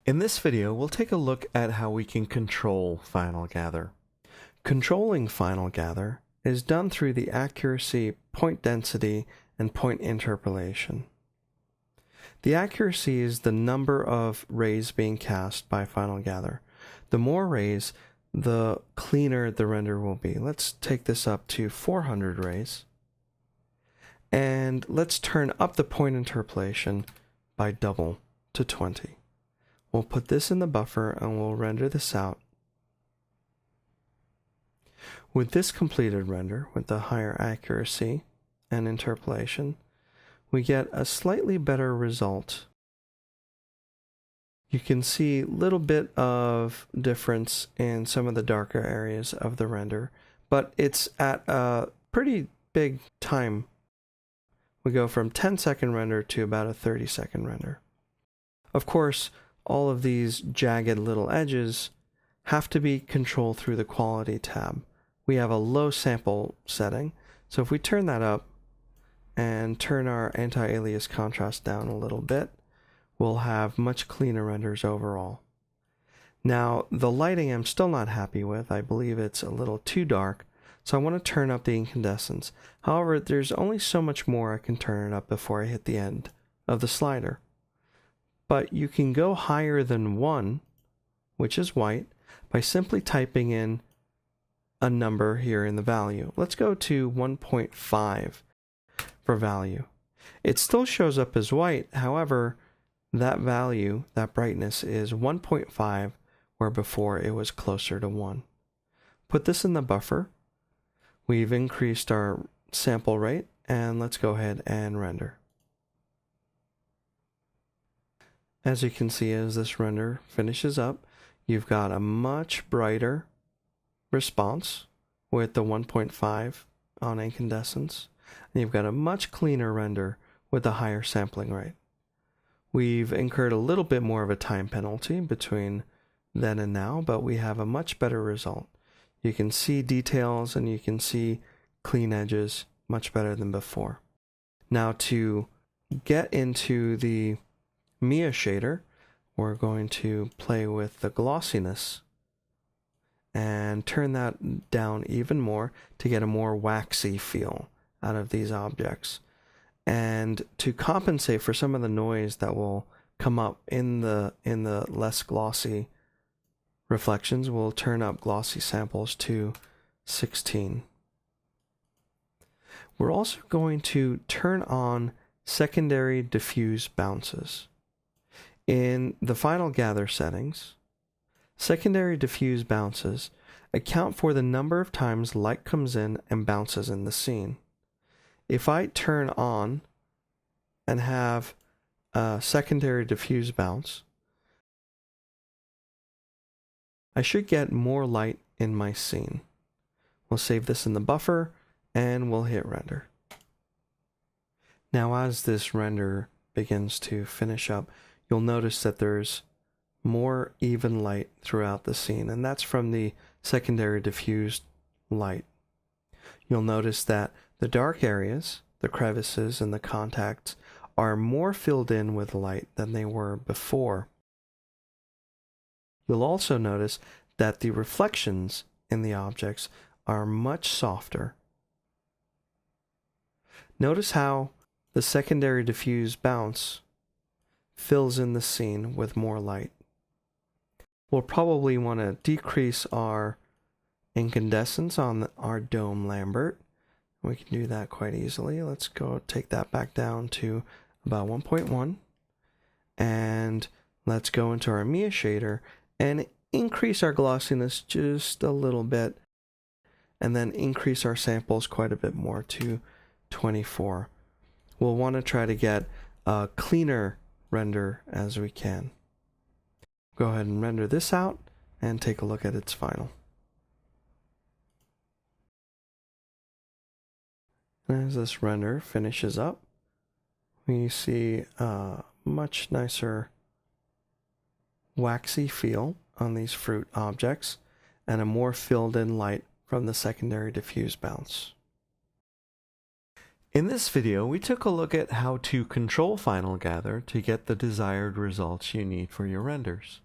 In this video, we'll take a look at how we can control Final Gather. Controlling Final Gather is done through the accuracy, point density, and point interpolation. The accuracy is the number of rays being cast by Final Gather. The more rays, the cleaner the render will be. Let's take this up to 400 rays. And let's turn up the point interpolation by double to 20. We'll put this in the buffer and we'll render this out. With this completed render, with the higher accuracy and interpolation, we get a slightly better result. You can see a little bit of difference in some of the darker areas of the render, but it's at a pretty big time. We go from 10-second render to about a 30-second render. Of course, all of these jagged little edges have to be controlled through the Quality tab. We have a low sample setting, so if we turn that up and turn our anti-alias contrast down a little bit, we'll have much cleaner renders overall. Now, the lighting I'm still not happy with. I believe it's a little too dark, so I want to turn up the incandescence. However, there's only so much more I can turn it up before I hit the end of the slider. But you can go higher than 1, which is white, by simply typing in a number here in the value. Let's go to 1.5 for value. It still shows up as white, however, that value, that brightness, is 1.5, where before it was closer to 1. Put this in the buffer. We've increased our sample rate, and let's go ahead and render. As you can see, as this render finishes up, you've got a much brighter response with the 1.5 on incandescence, and you've got a much cleaner render with a higher sampling rate. We've incurred a little bit more of a time penalty between then and now, but we have a much better result. You can see details and you can see clean edges much better than before. Now, to get into the Maya shader, we're going to play with the glossiness and turn that down even more to get a more waxy feel out of these objects. And to compensate for some of the noise that will come up in the less glossy reflections, we'll turn up glossy samples to 16. We're also going to turn on secondary diffuse bounces. In the Final Gather settings, secondary diffuse bounces account for the number of times light comes in and bounces in the scene. If I turn on and have a secondary diffuse bounce, I should get more light in my scene. We'll save this in the buffer and we'll hit render. Now, as this render begins to finish up, you'll notice that there's more even light throughout the scene, and that's from the secondary diffused light. You'll notice that the dark areas, the crevices and the contacts, are more filled in with light than they were before. You'll also notice that the reflections in the objects are much softer. Notice how the secondary diffuse bounce fills in the scene with more light. We'll probably want to decrease our incandescence on our dome Lambert. We can do that quite easily. Let's go take that back down to about 1.1. And let's go into our Maya shader and increase our glossiness just a little bit. And then increase our samples quite a bit more to 24. We'll want to try to get a cleaner render as we can. Go ahead and render this out and take a look at its final. And as this render finishes up, we see a much nicer waxy feel on these fruit objects and a more filled in light from the secondary diffuse bounce. In this video, we took a look at how to control Final Gather to get the desired results you need for your renders.